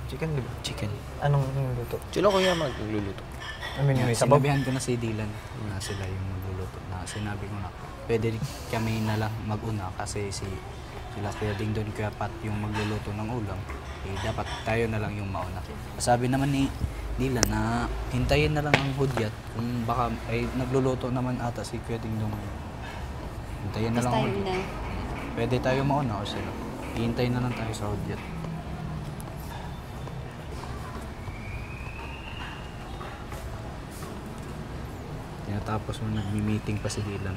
Chicken, di ba? Chicken. Anong luto? Sila kuya magluluto. I mean, may sabaw. Sinabihan ko na si Dylan na sila yung magluluto. Na sinabi ko na, pwede kami na lang mag-una kasi sila Kuya Ding Don, Kuya Pat yung magluluto ng ulam. Eh, dapat tayo na lang yung mauna. Sabi naman ni Dylan na hintayin na lang ang hudyat kung baka ay nagluluto naman ata si Kuya Ding Dong. Hintayin na lang ang hudyat. Pwede tayo mauna o sila. Hihintayin na lang tayo sa hudyat. Tapos nung nagmi-meeting pa si Dylan,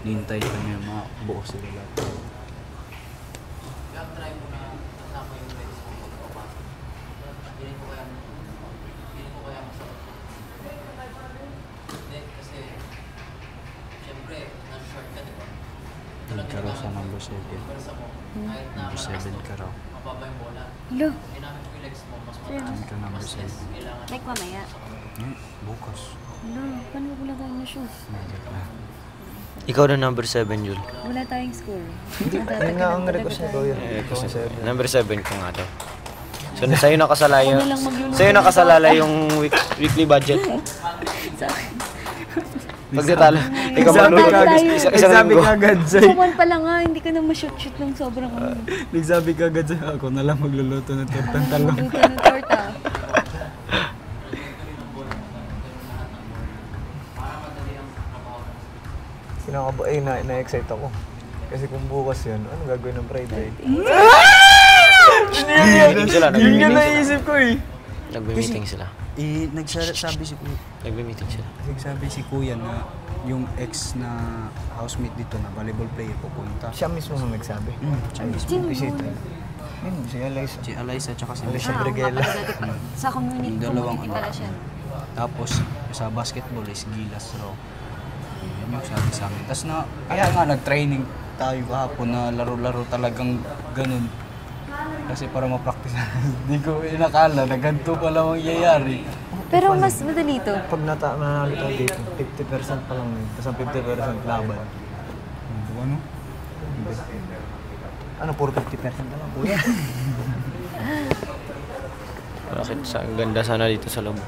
nihintay kami yung mga buo sila lahat. Try mo na kasama yung legs mo pagpapasok. Hindi ko kaya masarap. Hindi, kasi siyempre, nasa-short ka, di ba? Hindi ka raw sa number 7. Number 7 ka raw. Mababa yung bola. Hello? Ginamit mo yung legs mo, mas Saan ka number 7? Like mamaya. Bukas. Hello, paano wala tayong shoes? Ikaw na number 7, Jul. Wala tayong school. Yun nga ang request ni Kuya. Number 7 ko nga daw. So, sa'yo nakasalala yung weekly budget. Pagdetalo, ikaw magluluto. Isang Nagsabi linggo. ka agad sa'yo. Kuman pa lang nga, hindi ka na ma-shoot-shoot ng sobrang Nagsabi ka agad sa'yo. Ako na lang magluluto ng tortang talong. Magluto ng torta. Na-excite ako. Kasi kung bukas yun, ano gagawin ng Friday? Yun yung naisip ko eh. Nagbe-meeting sila. Nagsabi si Kuya. Nagbe-meeting sila. Nagsabi si Kuya na yung ex na housemate dito na volleyball player pupunta. Siya mismo ang nagsabi. Siya mismo. Sino Bisita. Yun, si Eliza. Si Eliza tsaka si Alicia Michelle. Brigela. Sa community, Yung dalawang community pala siya. Tapos sa basketball is Gilas raw. Yun yung sabi sa amin. Tapos kaya nga nag-training tayo kahapon na laro-laro talagang ganun. Kasi para ma-practice. Hindi ko inakala na ganito pala mangyayari. Pero mas madali ito. Pag nanalo tayo dito, 50% pa lang yun. Tapos ang 50% laban. Ano? Ano, puro 50% na lang, Kuya? Bakit? Ang ganda sana dito sa loob.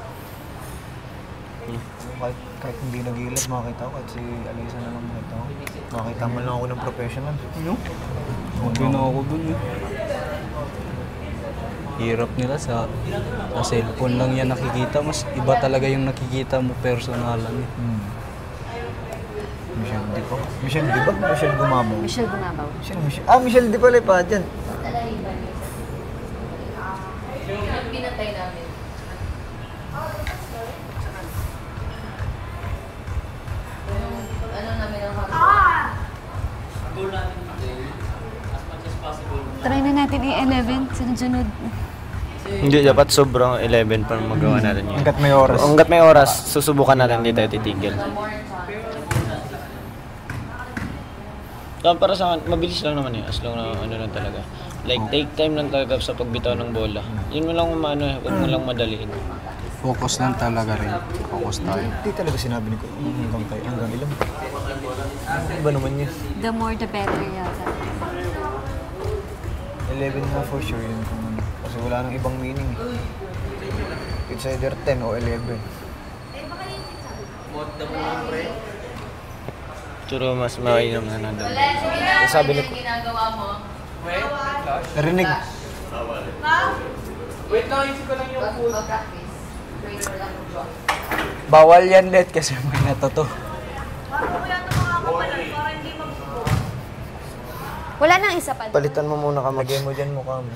Kahit hindi nag-iilap, makakita ko. Kahit si Alisa na lang makita ko. Makakita mo lang ako ng professional. Ano? Sabi na ako dun eh. Hirap nila sa cellphone lang yan nakikita. Mas iba talaga yung nakikita mo personalan eh. Michelle Di ba? Michelle Gumabaw. Michelle Bunabaw. Michelle Di pala pa dyan. Pinatay namin. Ano namin ang Try na natin i-11, sunod-sunod. Hindi, dapat sobrang 11 para magawa natin yun. Hanggat may oras. Hanggat may oras, susubukan natin, hindi tayo titigil. Para sa akin, mabilis lang naman yun, as long na ano lang talaga. Like, take time lang talaga sa pagbitaw ng bola. Yun mo lang huwag mo lang madaliin. Focus lang talaga rin. Focus tayo. Hindi talaga sinabi ni ko, hanggang ilan. Iba naman yun. The more the better yata. 11 na for sure yun. Kasi wala nang ibang meaning eh. It's either 10 o 11. Pero mas mainam na nandun. Sabi ni ginagawa mo. Narinig. Wait lang, isip ko lang yung food. Bawal yan, Let, kasi may natoto. Wala nang isa pa. Palitan mo muna ka. Lagay mo dyan mukha mo.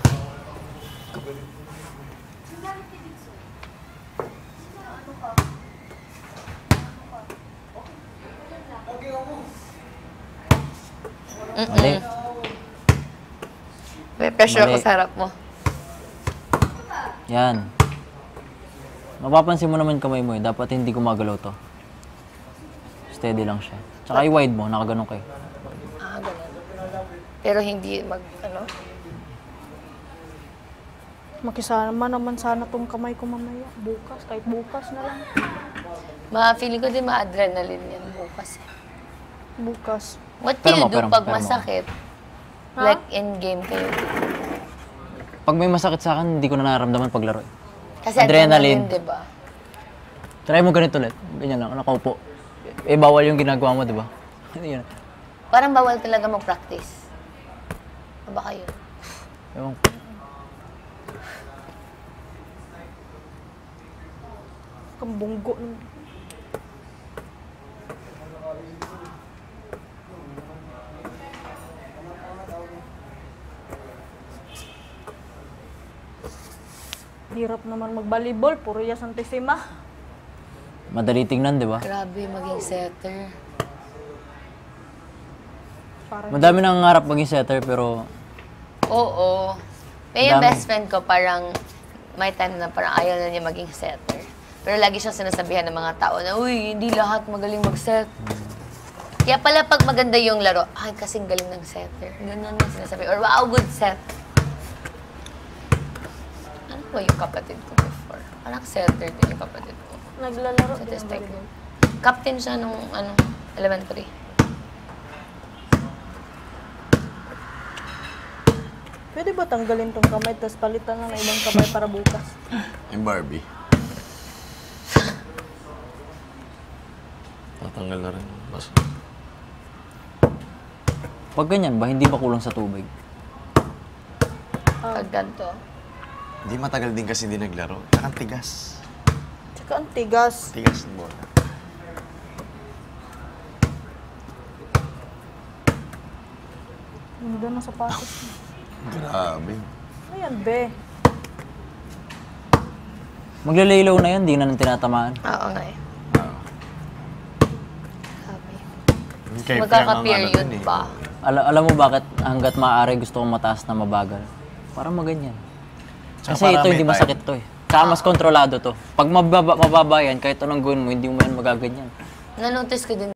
Mali. May pressure ako sa harap mo. Yan. Mapapansin mo naman kamay mo eh. Dapat hindi gumagalaw to. Steady lang siya. Tsaka i-wide mo, nakaganon kayo. Ganun. Pero hindi Makisama naman sana tong kamay ko mamaya. Bukas, kahit bukas na lang. Feeling ko din ma-adrenaline yan bukas. Bukas. What do you do pag pero mo. masakit? Like in game kayo. Pag may masakit sa akin, hindi ko na nararamdaman paglaro. Eh. Kasi adrenaline, di ba? Try mo ganito ulit. Ganyan lang, nakaupo. Eh, bawal yung ginagawa mo, di ba? Yun. Parang bawal talaga mag-practice. O baka yun? Ewan ko. Kambunggo. Hirap naman mag-volleyball. Puro ya Santissima. Madali tingnan, di ba? Grabe, maging setter. Parang Madami nang nangangarap maging setter, pero Oo. May yung Dami. best friend ko, parang may time na parang ayaw na niya maging setter. Pero lagi siyang sinasabihan ng mga tao na, uy, hindi lahat magaling mag-set. Kaya pala pag maganda yung laro, ay, kasing galing ng setter. Ganun yung sinasabi. Or wow, good set. Ano ba yung kapatid ko before? Parang setter din yung kapatid ko. naglalaro Sa din ng Testec. volleyball. Captain siya nung elementary. Pwede ba tanggalin tong kamay tapos palitan lang ng ibang kamay para bukas? Yung Barbie. Tatanggal na rin. Basta. pag ganyan ba, hindi ba kulang sa tubig? Pag ganito. Hindi matagal din kasi hindi naglaro. Tsaka ang tigas. Tsaka ang tigas. Tigas ng bola. Ganda ng sapatos. Grabe. Ayan, be. Maglalaylaw na yun, di na nang tinatamaan. Oo nga eh. Ah. Sabi. Kay Magkaka-period pa. Alam mo bakit hanggat maaari gusto kong mataas na mabagal? Para maganyan. Tsaka Kasi para ito, may hindi time. masakit to eh. Tsaka mas kontrolado to. Pag mababa yan, kahit anong gawin mo, hindi mo yan magaganyan. Na-notice ko din